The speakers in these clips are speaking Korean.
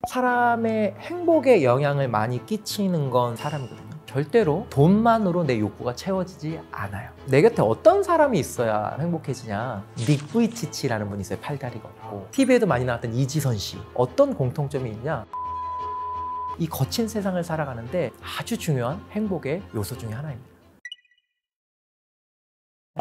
사람의 행복에 영향을 많이 끼치는 건 사람이거든요. 절대로 돈만으로 내 욕구가 채워지지 않아요. 내 곁에 어떤 사람이 있어야 행복해지냐. 닉 부이치치라는 분이 있어요. 팔다리가 없고. TV에도 많이 나왔던 이지선 씨. 어떤 공통점이 있냐. 이 거친 세상을 살아가는데 아주 중요한 행복의 요소 중에 하나입니다.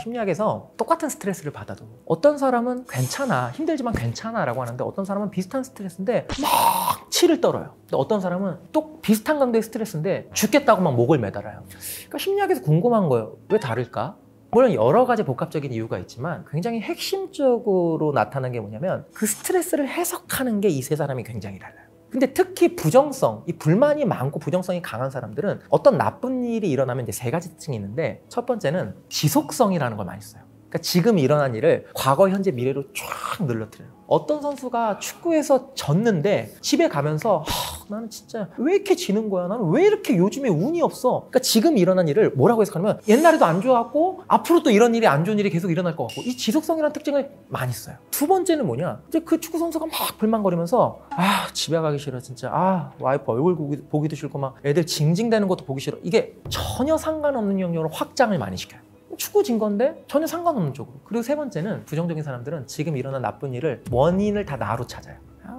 심리학에서 똑같은 스트레스를 받아도 어떤 사람은 괜찮아, 힘들지만 괜찮아 라고 하는데 어떤 사람은 비슷한 스트레스인데 막 치를 떨어요. 어떤 사람은 또 비슷한 강도의 스트레스인데 죽겠다고 막 목을 매달아요. 그러니까 심리학에서 궁금한 거예요. 왜 다를까? 물론 여러 가지 복합적인 이유가 있지만 굉장히 핵심적으로 나타나는 게 뭐냐면 그 스트레스를 해석하는 게 이 세 사람이 굉장히 달라요. 근데 특히 부정성, 이 불만이 많고 부정성이 강한 사람들은 어떤 나쁜 일이 일어나면 이제 세 가지 특징이 있는데 첫 번째는 지속성이라는 걸 많이 써요. 그러니까 지금 일어난 일을 과거, 현재, 미래로 쫙 늘러뜨려요. 어떤 선수가 축구에서 졌는데 집에 가면서 나는 진짜 왜 이렇게 지는 거야? 나는 왜 이렇게 요즘에 운이 없어? 그러니까 지금 일어난 일을 뭐라고 해석하냐면 옛날에도 안 좋았고 앞으로 또 이런 일이 안 좋은 일이 계속 일어날 것 같고 이 지속성이라는 특징을 많이 써요. 두 번째는 뭐냐? 이제 그 축구 선수가 막 불만거리면서 집에 가기 싫어 진짜 와이프 얼굴 보기도 싫고 막 애들 징징대는 것도 보기 싫어. 이게 전혀 상관없는 영역으로 확장을 많이 시켜요. 축구 진 건데 전혀 상관없는 쪽으로. 그리고 세 번째는 부정적인 사람들은 지금 일어난 나쁜 일을 원인을 다 나로 찾아요.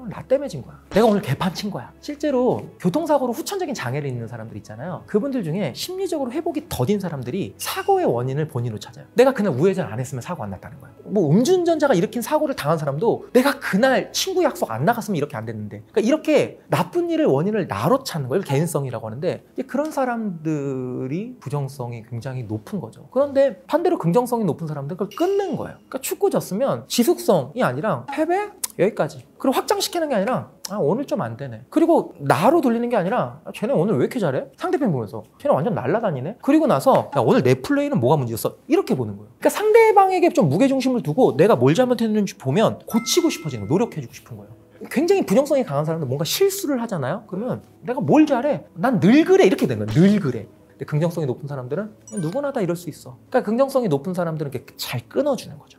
나 때문에 진 거야. 내가 오늘 개판 친 거야. 실제로 교통사고로 후천적인 장애를 입는 사람들 있잖아요. 그분들 중에 심리적으로 회복이 더딘 사람들이 사고의 원인을 본인으로 찾아요. 내가 그날 우회전 안 했으면 사고 안 났다는 거야. 뭐 음주운전자가 일으킨 사고를 당한 사람도 내가 그날 친구 약속 안 나갔으면 이렇게 안 됐는데. 그러니까 이렇게 나쁜 일의 원인을 나로 찾는 거예요. 개인성이라고 하는데 그런 사람들이 부정성이 굉장히 높은 거죠. 그런데 반대로 긍정성이 높은 사람들은 그걸 끊는 거예요. 그러니까 축구 졌으면 지속성이 아니라 패배? 여기까지. 그리고 확장시키는 게 아니라 오늘 좀 안 되네. 그리고 나로 돌리는 게 아니라 쟤네 오늘 왜 이렇게 잘해? 상대편 보면서 쟤네 완전 날라다니네? 그리고 나서 오늘 내 플레이는 뭐가 문제였어? 이렇게 보는 거예요. 그러니까 상대방에게 좀 무게중심을 두고 내가 뭘 잘못했는지 보면 고치고 싶어지는 거예요. 노력해주고 싶은 거예요. 굉장히 부정성이 강한 사람들 뭔가 실수를 하잖아요. 그러면 내가 뭘 잘해? 난 늘 그래 이렇게 되는 거예요. 늘 그래. 근데 긍정성이 높은 사람들은 누구나 다 이럴 수 있어. 그러니까 긍정성이 높은 사람들은 이렇게 잘 끊어주는 거죠.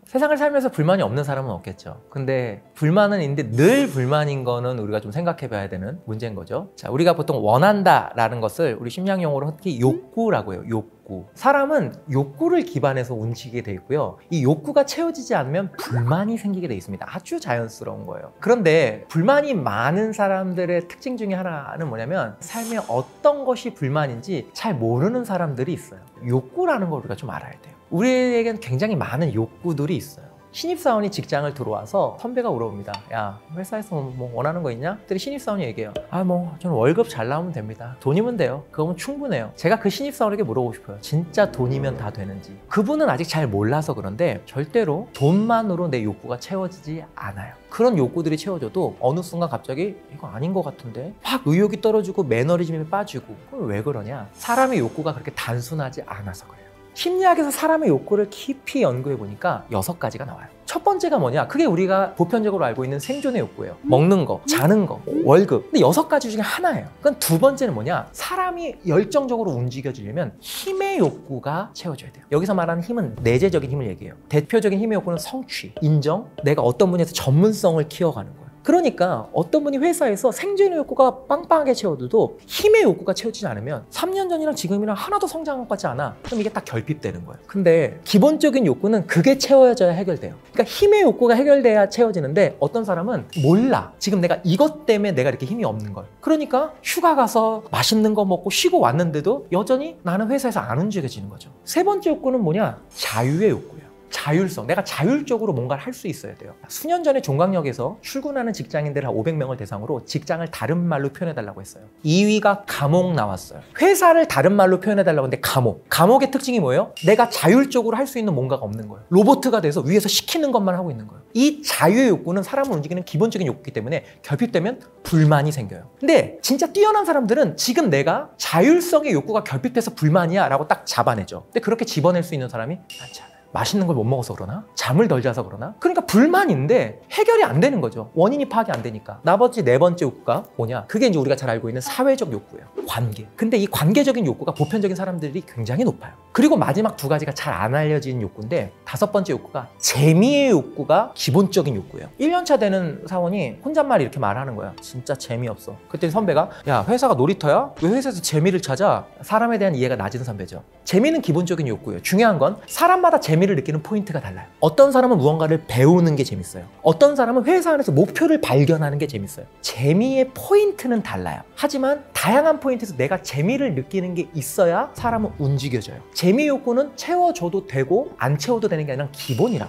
세상을 살면서 불만이 없는 사람은 없겠죠. 근데 불만은 있는데 늘 불만인 거는 우리가 좀 생각해 봐야 되는 문제인 거죠. 자, 우리가 보통 원한다라는 것을 우리 심리학 용어로 특히 욕구라고 해요. 욕구. 사람은 욕구를 기반해서 움직이게 돼 있고요. 이 욕구가 채워지지 않으면 불만이 생기게 돼 있습니다. 아주 자연스러운 거예요. 그런데 불만이 많은 사람들의 특징 중에 하나는 뭐냐면 삶에 어떤 것이 불만인지 잘 모르는 사람들이 있어요. 욕구라는 걸 우리가 좀 알아야 돼요. 우리에겐 굉장히 많은 욕구들이 있어요. 신입사원이 직장을 들어와서 선배가 물어봅니다. 야, 회사에서 뭐 원하는 거 있냐? 그랬더니 신입사원이 얘기해요. 저는 월급 잘 나오면 됩니다. 돈이면 돼요. 그거면 충분해요. 제가 그 신입사원에게 물어보고 싶어요. 진짜 돈이면 다 되는지. 그분은 아직 잘 몰라서 그런데 절대로 돈만으로 내 욕구가 채워지지 않아요. 그런 욕구들이 채워져도 어느 순간 갑자기 이거 아닌 것 같은데 막 의욕이 떨어지고 매너리즘에 빠지고. 그럼 왜 그러냐? 사람의 욕구가 그렇게 단순하지 않아서 그래요. 심리학에서 사람의 욕구를 깊이 연구해 보니까 6가지가 나와요. 첫 번째가 뭐냐? 그게 우리가 보편적으로 알고 있는 생존의 욕구예요. 먹는 거, 자는 거, 월급. 근데 6가지 중에 하나예요. 그건 두 번째는 뭐냐? 사람이 열정적으로 움직여지려면 힘의 욕구가 채워져야 돼요. 여기서 말하는 힘은 내재적인 힘을 얘기해요. 대표적인 힘의 욕구는 성취, 인정, 내가 어떤 분야에서 전문성을 키워가는 거예요. 그러니까 어떤 분이 회사에서 생존의 욕구가 빵빵하게 채워도 힘의 욕구가 채워지지 않으면 3년 전이랑 지금이랑 하나도 성장한 것 같지 않아. 그럼 이게 딱 결핍되는 거예요. 근데 기본적인 욕구는 그게 채워져야 해결돼요. 그러니까 힘의 욕구가 해결돼야 채워지는데 어떤 사람은 몰라. 지금 내가 이것 때문에 내가 이렇게 힘이 없는 걸. 그러니까 휴가 가서 맛있는 거 먹고 쉬고 왔는데도 여전히 나는 회사에서 안 움직여지는 거죠. 세 번째 욕구는 뭐냐? 자유의 욕구예요. 자율성, 내가 자율적으로 뭔가를 할 수 있어야 돼요. 수년 전에 종강역에서 출근하는 직장인들 한 500명을 대상으로 직장을 다른 말로 표현해달라고 했어요. 2위가 감옥 나왔어요. 회사를 다른 말로 표현해달라고 했는데 감옥의 특징이 뭐예요? 내가 자율적으로 할 수 있는 뭔가가 없는 거예요. 로봇가 돼서 위에서 시키는 것만 하고 있는 거예요. 이 자유의 욕구는 사람을 움직이는 기본적인 욕구이기 때문에 결핍되면 불만이 생겨요. 근데 진짜 뛰어난 사람들은 지금 내가 자율성의 욕구가 결핍돼서 불만이야 라고 딱 잡아내죠. 근데 그렇게 집어낼 수 있는 사람이 많지 않아요. 맛있는 걸 못 먹어서 그러나? 잠을 덜 자서 그러나? 그러니까 불만인데 해결이 안 되는 거죠. 원인이 파악이 안 되니까. 나머지 네 번째 욕구가 뭐냐? 그게 이제 우리가 잘 알고 있는 사회적 욕구예요. 관계. 근데 이 관계적인 욕구가 보편적인 사람들이 굉장히 높아요. 그리고 마지막 두 가지가 잘 안 알려진 욕구인데, 다섯 번째 욕구가 재미의 욕구가 기본적인 욕구예요. 1년차 되는 사원이 혼잣말 이렇게 말하는 거야. 진짜 재미없어. 그때 선배가 야, 회사가 놀이터야? 왜 회사에서 재미를 찾아? 사람에 대한 이해가 낮은 선배죠. 재미는 기본적인 욕구예요. 중요한 건 사람마다 재미를 느끼는 포인트가 달라요. 어떤 사람은 무언가를 배우는 게 재밌어요. 어떤 사람은 회사 안에서 목표를 발견하는 게 재밌어요. 재미의 포인트는 달라요. 하지만 다양한 포인트에서 내가 재미를 느끼는 게 있어야 사람은 움직여져요. 재미 욕구는 채워줘도 되고 안 채워도 되는 게 아니라 기본이라.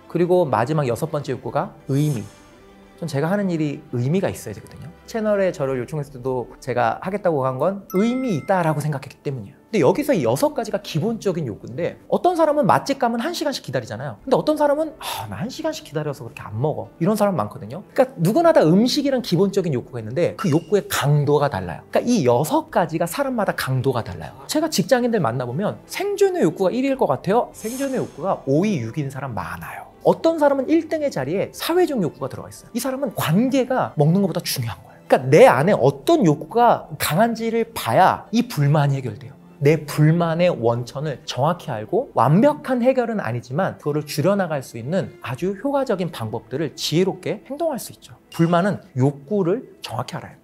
그리고 마지막 여섯 번째 욕구가 의미. 전 제가 하는 일이 의미가 있어야 되거든요. 채널에 저를 요청했을 때도 제가 하겠다고 한 건 의미 있다라고 생각했기 때문이에요. 근데 여기서 이 여섯 가지가 기본적인 욕구인데, 어떤 사람은 맛집 가면 1시간씩 기다리잖아요. 근데 어떤 사람은 나 1시간씩 기다려서 그렇게 안 먹어. 이런 사람 많거든요. 그러니까 누구나 다 음식이란 기본적인 욕구가 있는데 그 욕구의 강도가 달라요. 그러니까 이 여섯 가지가 사람마다 강도가 달라요. 제가 직장인들 만나보면 생존의 욕구가 1위일 것 같아요. 생존의 욕구가 5위, 6위인 사람 많아요. 어떤 사람은 1등의 자리에 사회적 욕구가 들어가 있어요. 이 사람은 관계가 먹는 것보다 중요한 거예요. 그러니까 내 안에 어떤 욕구가 강한지를 봐야 이 불만이 해결돼요. 내 불만의 원천을 정확히 알고 완벽한 해결은 아니지만 그거를 줄여나갈 수 있는 아주 효과적인 방법들을 지혜롭게 행동할 수 있죠. 불만은 욕구를 정확히 알아야 합니다.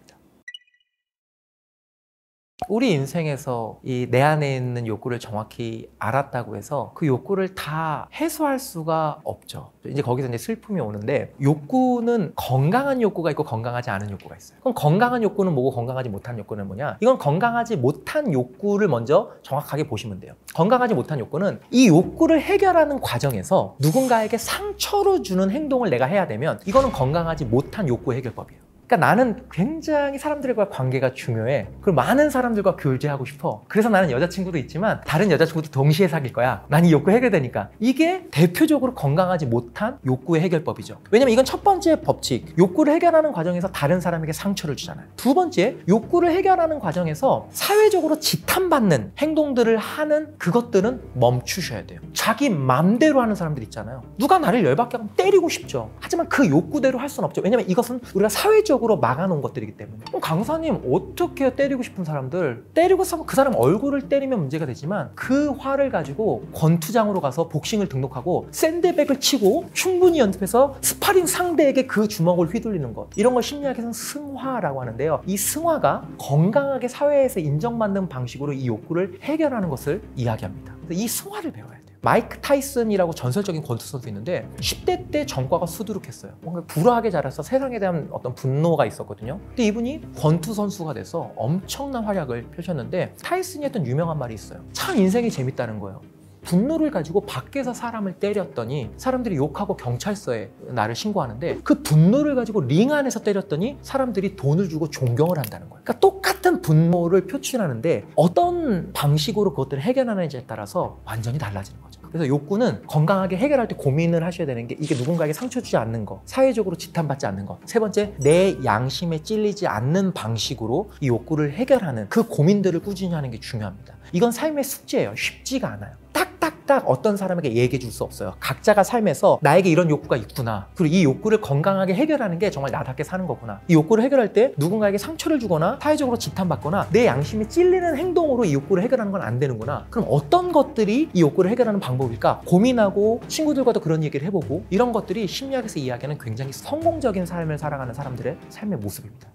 우리 인생에서 이 내 안에 있는 욕구를 정확히 알았다고 해서 그 욕구를 다 해소할 수가 없죠. 이제 거기서 이제 슬픔이 오는데, 욕구는 건강한 욕구가 있고 건강하지 않은 욕구가 있어요. 그럼 건강한 욕구는 뭐고 건강하지 못한 욕구는 뭐냐? 이건 건강하지 못한 욕구를 먼저 정확하게 보시면 돼요. 건강하지 못한 욕구는 이 욕구를 해결하는 과정에서 누군가에게 상처를 주는 행동을 내가 해야 되면 이거는 건강하지 못한 욕구 해결법이에요. 그러니까 나는 굉장히 사람들과 관계가 중요해. 그리고 많은 사람들과 교제하고 싶어. 그래서 나는 여자친구도 있지만 다른 여자친구도 동시에 사귈 거야. 난 이 욕구 해결되니까. 이게 대표적으로 건강하지 못한 욕구의 해결법이죠. 왜냐면 이건 첫 번째 법칙. 욕구를 해결하는 과정에서 다른 사람에게 상처를 주잖아요. 두 번째, 욕구를 해결하는 과정에서 사회적으로 지탄받는 행동들을 하는 그것들은 멈추셔야 돼요. 자기 맘대로 하는 사람들 있잖아요. 누가 나를 열받게 하면 때리고 싶죠. 하지만 그 욕구대로 할 수는 없죠. 왜냐면 이것은 우리가 사회적으로 막아놓은 것들이기 때문에. 그럼 강사님 어떻게 해요? 때리고 싶은 사람들 때리고 싶으면 그 사람 얼굴을 때리면 문제가 되지만 그 화를 가지고 권투장으로 가서 복싱을 등록하고 샌드백을 치고 충분히 연습해서 스파링 상대에게 그 주먹을 휘둘리는 것, 이런 걸 심리학에서는 승화라고 하는데요. 이 승화가 건강하게 사회에서 인정받는 방식으로 이 욕구를 해결하는 것을 이야기합니다. 그래서 이 승화를 배워야 돼요. 마이크 타이슨이라고 전설적인 권투 선수 있는데 10대 때 전과가 수두룩했어요. 뭔가 불화하게 자라서 세상에 대한 어떤 분노가 있었거든요. 근데 이분이 권투 선수가 돼서 엄청난 활약을 펼쳤는데, 타이슨이 했던 유명한 말이 있어요. 참 인생이 재밌다는 거예요. 분노를 가지고 밖에서 사람을 때렸더니 사람들이 욕하고 경찰서에 나를 신고하는데, 그 분노를 가지고 링 안에서 때렸더니 사람들이 돈을 주고 존경을 한다는 거예요. 그러니까 똑같은 분노를 표출하는데 어떤 방식으로 그것들을 해결하는지에 따라서 완전히 달라지는 거죠. 그래서 욕구는 건강하게 해결할 때 고민을 하셔야 되는 게, 이게 누군가에게 상처 주지 않는 거, 사회적으로 지탄받지 않는 거. 세 번째, 내 양심에 찔리지 않는 방식으로 이 욕구를 해결하는 그 고민들을 꾸준히 하는 게 중요합니다. 이건 삶의 숙제예요. 쉽지가 않아요. 딱딱딱 어떤 사람에게 얘기해 줄 수 없어요. 각자가 삶에서 나에게 이런 욕구가 있구나, 그리고 이 욕구를 건강하게 해결하는 게 정말 나답게 사는 거구나. 이 욕구를 해결할 때 누군가에게 상처를 주거나 사회적으로 지탄받거나 내 양심에 찔리는 행동으로 이 욕구를 해결하는 건 안 되는구나. 그럼 어떤 것들이 이 욕구를 해결하는 방법일까? 고민하고 친구들과도 그런 얘기를 해보고, 이런 것들이 심리학에서 이야기하는 굉장히 성공적인 삶을 살아가는 사람들의 삶의 모습입니다.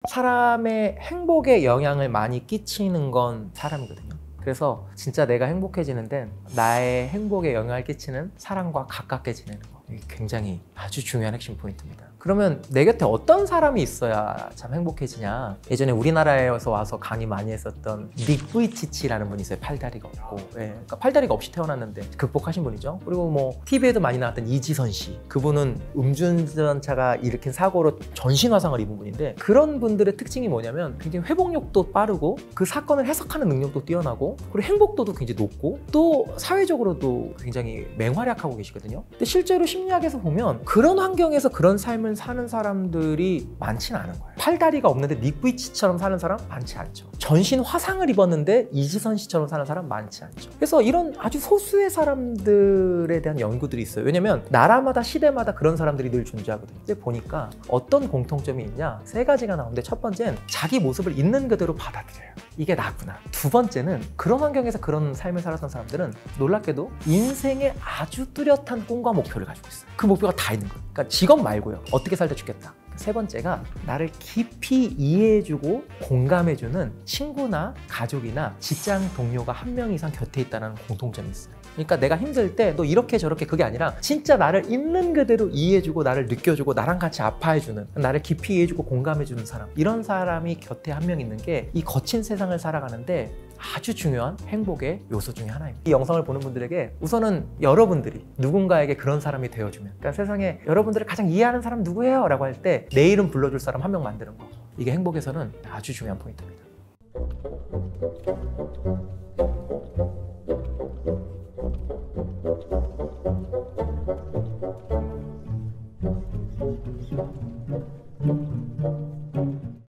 사람의 행복에 영향을 많이 끼치는 건 사람이거든요. 그래서 진짜 내가 행복해지는 데는 나의 행복에 영향을 끼치는 사람과 가깝게 지내는 거, 이게 굉장히 아주 중요한 핵심 포인트입니다. 그러면 내 곁에 어떤 사람이 있어야 참 행복해지냐? 예전에 우리나라에서 와서 강의 많이 했었던 닉 부이치치라는 분이 있어요. 팔다리가 없고, 그러니까 팔다리가 없이 태어났는데 극복하신 분이죠. 그리고 뭐 TV에도 많이 나왔던 이지선 씨, 그분은 음주운전차가 일으킨 사고로 전신화상을 입은 분인데, 그런 분들의 특징이 뭐냐면 굉장히 회복력도 빠르고 그 사건을 해석하는 능력도 뛰어나고, 그리고 행복도도 굉장히 높고 또 사회적으로도 굉장히 맹활약하고 계시거든요. 근데 실제로 심리학에서 보면 그런 환경에서 그런 삶을 사는 사람들이 많지는 않은 거예요. 팔다리가 없는데 닉비치처럼 사는 사람 많지 않죠. 전신 화상을 입었는데 이지선 씨처럼 사는 사람 많지 않죠. 그래서 이런 아주 소수의 사람들에 대한 연구들이 있어요. 왜냐면 나라마다 시대마다 그런 사람들이 늘 존재하거든요. 근데 보니까 어떤 공통점이 있냐, 3가지가 나오는데, 첫 번째는 자기 모습을 있는 그대로 받아들여요. 이게 나구나. 두 번째는 그런 환경에서 그런 삶을 살았던 사람들은 놀랍게도 인생에 아주 뚜렷한 꿈과 목표를 가지고 있어요. 그 목표가 다 있는 거예요. 그러니까 직업 말고요. 어떻게 살다 죽겠다. 세 번째가 나를 깊이 이해해주고 공감해주는 친구나 가족이나 직장 동료가 한 명 이상 곁에 있다는 공통점이 있어요. 그러니까 내가 힘들 때 너 이렇게 저렇게, 그게 아니라 진짜 나를 있는 그대로 이해해주고 나를 느껴주고 나랑 같이 아파해주는, 나를 깊이 이해해주고 공감해주는 사람, 이런 사람이 곁에 한 명 있는 게 이 거친 세상을 살아가는데 아주 중요한 행복의 요소 중에 하나입니다. 이 영상을 보는 분들에게 우선은 여러분들이 누군가에게 그런 사람이 되어주면, 그러니까 세상에 여러분들을 가장 이해하는 사람 누구예요? 라고 할 때 내 이름 불러줄 사람 한 명 만드는 거, 이게 행복에서는 아주 중요한 포인트입니다.